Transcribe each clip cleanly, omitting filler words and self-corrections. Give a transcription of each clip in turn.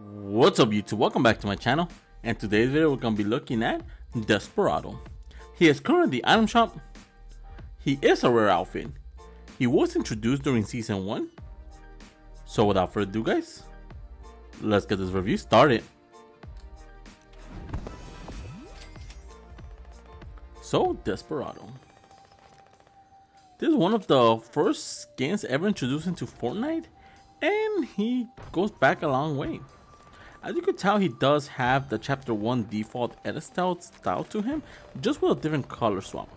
What's up YouTube, welcome back to my channel, and today's video we're going to be looking at Desperado. He is currently the item shop. He is a rare outfit. He was introduced during season 1. So without further ado guys, let's get this review started. So Desperado. This is one of the first skins ever introduced into Fortnite, and he goes back a long way. As you can tell, he does have the chapter 1 default edit style to him, just with a different color swap.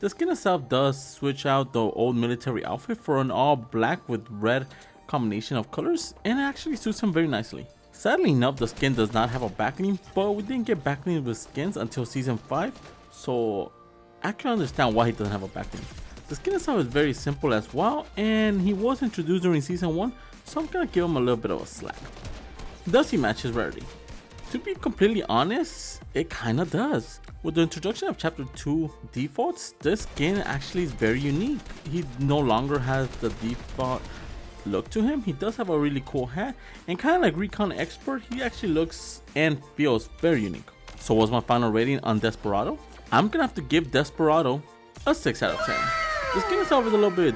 The skin itself does switch out the old military outfit for an all black with red combination of colors, and it actually suits him very nicely. Sadly enough, the skin does not have a backlink, but we didn't get backlink with skins until season 5, so I can understand why he doesn't have a backlink. The skin itself is very simple as well, and he was introduced during season 1, so I'm gonna give him a little bit of a slack. Does he match his rarity? To be completely honest, it kinda does. With the introduction of chapter 2 defaults, this skin actually is very unique. He no longer has the default look to him. He does have a really cool hat, and kinda like Recon Expert, he actually looks and feels very unique. So what's my final rating on Desperado? I'm gonna have to give Desperado a 6 out of 10. The skin itself is a little bit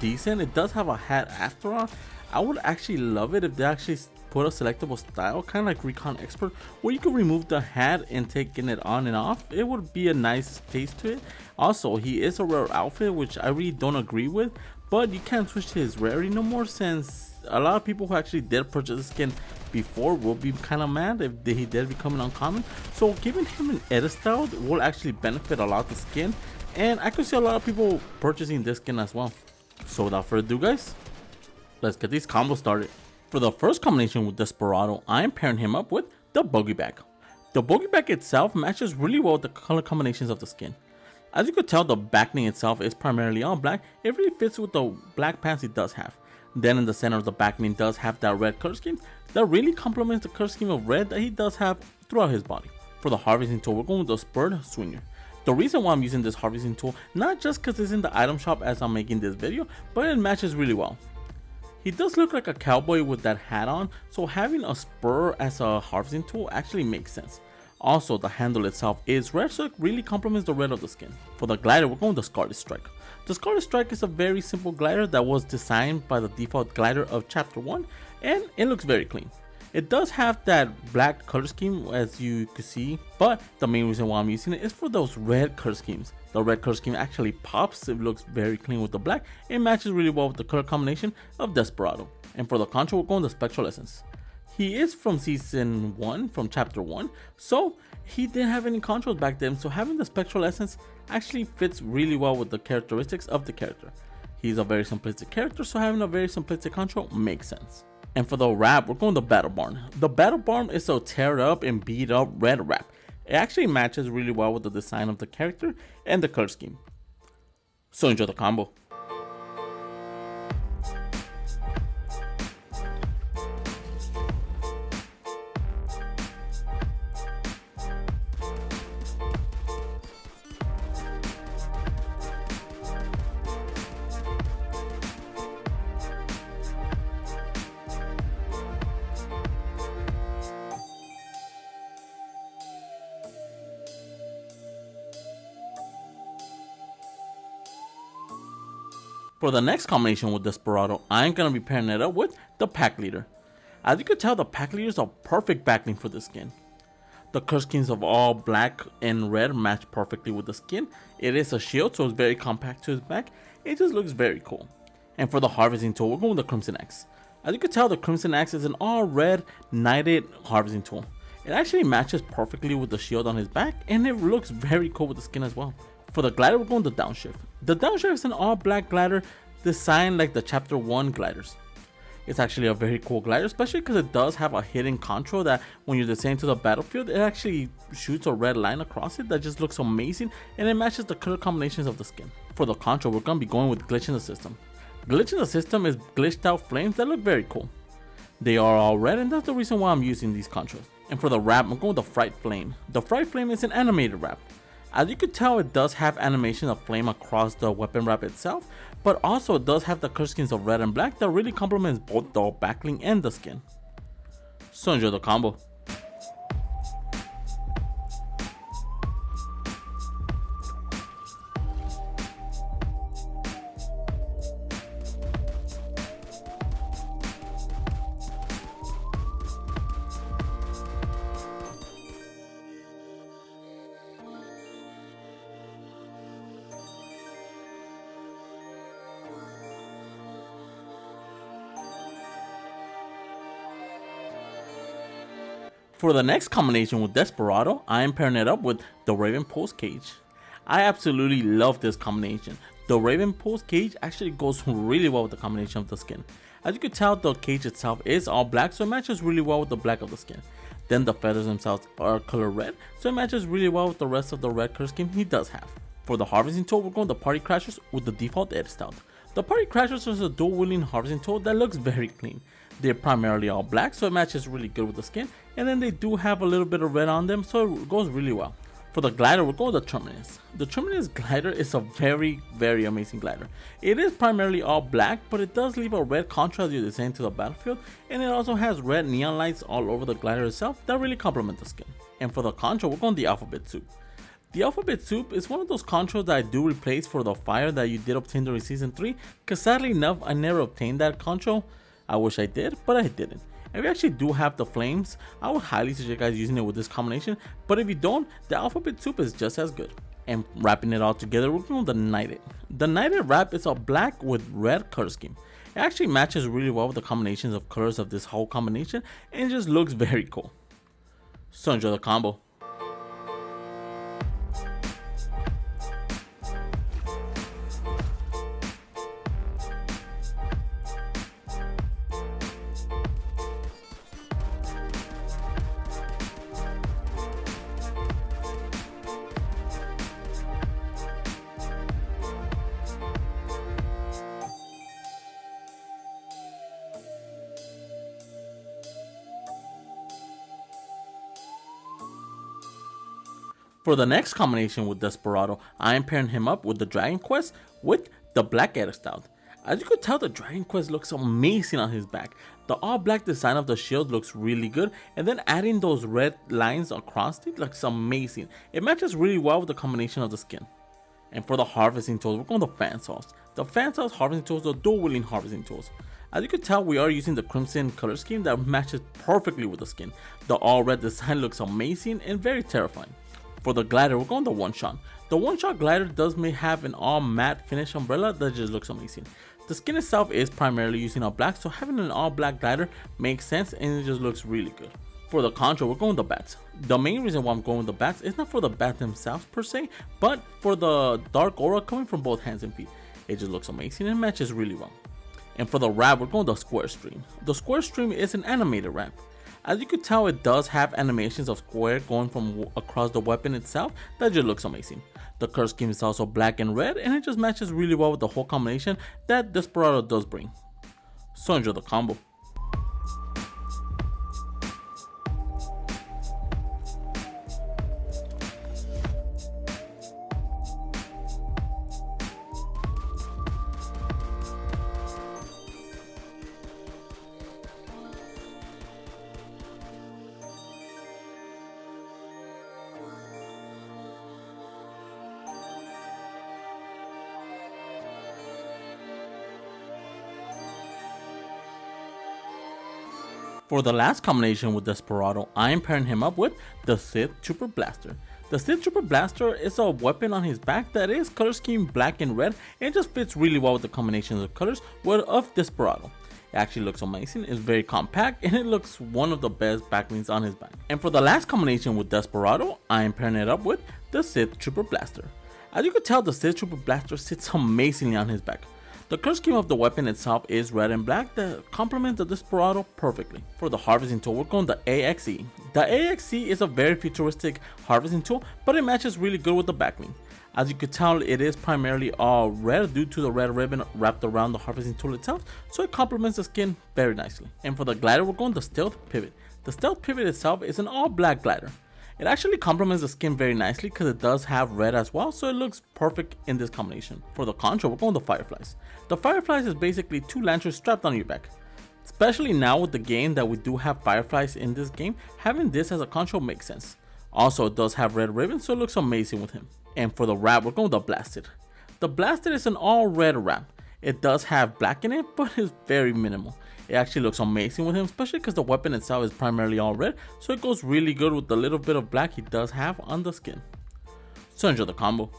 decent. It does have a hat after all. I would actually love it if they actually put a selectable style, kind of like Recon Expert, where you can remove the hat and taking it on and off. It would be a nice taste to it. Also, he is a rare outfit, which I really don't agree with, but you can't switch to his rarity no more, since a lot of people who actually did purchase the skin before will be kind of mad if he did become an uncommon. So giving him an edit style will actually benefit a lot the skin, and I could see a lot of people purchasing this skin as well. So without further ado guys, let's get these combos started. For the first combination with Desperado, I am pairing him up with the Boogie Bag. The Boogie Bag itself matches really well with the color combinations of the skin. As you could tell, the backlink itself is primarily all black. It really fits with the black pants he does have. Then in the center of the backlink does have that red color scheme that really complements the color scheme of red that he does have throughout his body. For the harvesting tool, we're going with the Spurred Swinger. The reason why I'm using this harvesting tool, not just because it's in the item shop as I'm making this video, but it matches really well. He does look like a cowboy with that hat on, so having a spur as a harvesting tool actually makes sense. Also, the handle itself is red, so it really complements the red of the skin. For the glider, we're going with the Scarlet Strike. The Scarlet Strike is a very simple glider that was designed by the default glider of chapter 1, and it looks very clean. It does have that black color scheme as you can see, but the main reason why I'm using it is for those red color schemes. The red color scheme actually pops, it looks very clean with the black, it matches really well with the color combination of Desperado. And for the contour, we're going with the Spectral Essence. He is from season 1, from chapter 1, so he didn't have any contours back then, so having the Spectral Essence actually fits really well with the characteristics of the character. He's a very simplistic character, so having a very simplistic contour makes sense. And for the wrap, we're going the Battle Barn. The Battle Barn is a tear up and beat up red wrap. It actually matches really well with the design of the character and the color scheme. So enjoy the combo. For the next combination with Desperado, I'm going to be pairing it up with the Pack Leader. As you can tell, the Pack Leader is a perfect backlink for this skin. The color schemes of all black and red match perfectly with the skin. It is a shield, so it's very compact to his back. It just looks very cool. And for the harvesting tool, we're going with the Crimson Axe. As you can tell, the Crimson Axe is an all red knighted harvesting tool. It actually matches perfectly with the shield on his back, and it looks very cool with the skin as well. For the glider, we're going with the Downshift. The Downshift is an all black glider designed like the chapter 1 gliders. It's actually a very cool glider, especially because it does have a hidden contour that when you're descending to the battlefield, it actually shoots a red line across it that just looks amazing, and it matches the color combinations of the skin. For the contour, we're going to be going with Glitch in the System. Glitch in the System is glitched out flames that look very cool. They are all red, and that's the reason why I'm using these contours. And for the wrap, I'm going with the Fright Flame. The Fright Flame is an animated wrap. As you can tell, it does have animation of flame across the weapon wrap itself, but also it does have the color schemes of red and black that really complements both the backlink and the skin. So enjoy the combo. For the next combination with Desperado, I am pairing it up with the Raven Pulse Cage. I absolutely love this combination. The Raven Pulse Cage actually goes really well with the combination of the skin. As you can tell, the cage itself is all black, so it matches really well with the black of the skin. Then the feathers themselves are color red, so it matches really well with the rest of the red color scheme he does have. For the harvesting tool, we're going the Party Crashers with the default edit style. The Party Crashers is a dual wielding harvesting tool that looks very clean. They're primarily all black, so it matches really good with the skin, and then they do have a little bit of red on them, so it goes really well. For the glider, we're going with the Terminus. The Terminus glider is a very amazing glider. It is primarily all black, but it does leave a red contrast you design to the battlefield, and it also has red neon lights all over the glider itself that really complement the skin. And for the control, we're going the Alphabet Soup. The Alphabet Soup is one of those controls that I do replace for the fire that you did obtain during Season 3, because sadly enough, I never obtained that control. I wish I did, but I didn't. If you actually do have the flames, I would highly suggest you guys using it with this combination, but if you don't, the Alphabet Soup is just as good. And wrapping it all together, we're going with the Knighted. The Knighted wrap is a black with red color scheme. It actually matches really well with the combinations of colors of this whole combination, and it just looks very cool. So enjoy the combo. For the next combination with Desperado, I am pairing him up with the Dragon Quest with the Black Edit style. As you could tell, the Dragon Quest looks amazing on his back. The all black design of the shield looks really good, and then adding those red lines across it looks amazing. It matches really well with the combination of the skin. And for the harvesting tools, we're going the Fan Saws. The Fan Saws harvesting tools are dual wielding harvesting tools. As you can tell, we are using the crimson color scheme that matches perfectly with the skin. The all red design looks amazing and very terrifying. For the glider, we're going the One Shot. The One Shot glider may have an all matte finish umbrella that just looks amazing. The skin itself is primarily using all black, so having an all black glider makes sense and it just looks really good. For the control, we're going the bats. The main reason why I'm going with the bats is not for the bats themselves per se, but for the dark aura coming from both hands and feet. It just looks amazing and matches really well. And for the wrap, we're going the Square Stream. The Square Stream is an animated wrap. As you could tell, it does have animations of square going from across the weapon itself that just looks amazing. The color scheme is also black and red, and it just matches really well with the whole combination that Desperado does bring. So enjoy the combo. For the last combination with Desperado, I am pairing him up with the Sith Trooper Blaster. The Sith Trooper Blaster is a weapon on his back that is color scheme black and red, and it just fits really well with the combinations of colors of Desperado. It actually looks amazing, it's very compact, and it looks one of the best backlinks on his back. And for the last combination with Desperado, I am pairing it up with the Sith Trooper Blaster. As you can tell, the Sith Trooper Blaster sits amazingly on his back. The color scheme of the weapon itself is red and black that complements the Desperado perfectly. For the harvesting tool, we're going the AXE. The AXE is a very futuristic harvesting tool, but it matches really good with the backlink. As you could tell, it is primarily all red due to the red ribbon wrapped around the harvesting tool itself, so it complements the skin very nicely. And for the glider, we're going the Stealth Pivot. The Stealth Pivot itself is an all black glider. It actually complements the skin very nicely because it does have red as well, so it looks perfect in this combination. For the control, we're going the Fireflies. The Fireflies is basically two lanterns strapped on your back. Especially now with the game that we do have fireflies in this game, having this as a control makes sense. Also, it does have red ribbon, so it looks amazing with him. And for the wrap, we're going with the Blasted. The Blasted is an all red wrap. It does have black in it, but it's very minimal. It actually looks amazing with him, especially because the weapon itself is primarily all red, so it goes really good with the little bit of black he does have on the skin. So enjoy the combo.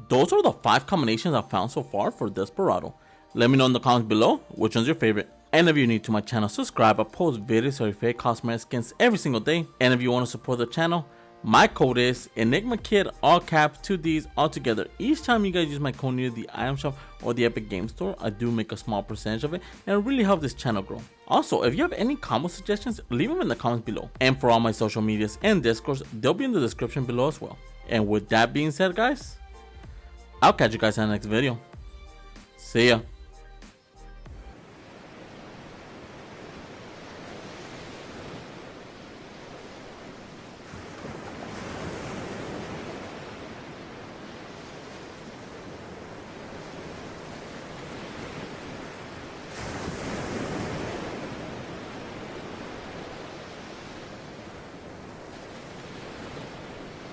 Those are the 5 combinations I've found so far for Desperado. Let me know in the comments below which one's your favorite. And if you're new to my channel, subscribe. I post videos of fake cosmetic skins every single day. And if you want to support the channel, my code is ENIGMAKIDD, all caps, 2 Ds, all together. Each time you guys use my code near the item shop or the Epic Game Store, I do make a small percentage of it, and it really helps this channel grow. Also, if you have any combo suggestions, leave them in the comments below. And for all my social medias and discords, they'll be in the description below as well. And with that being said, guys, I'll catch you guys in the next video. See ya.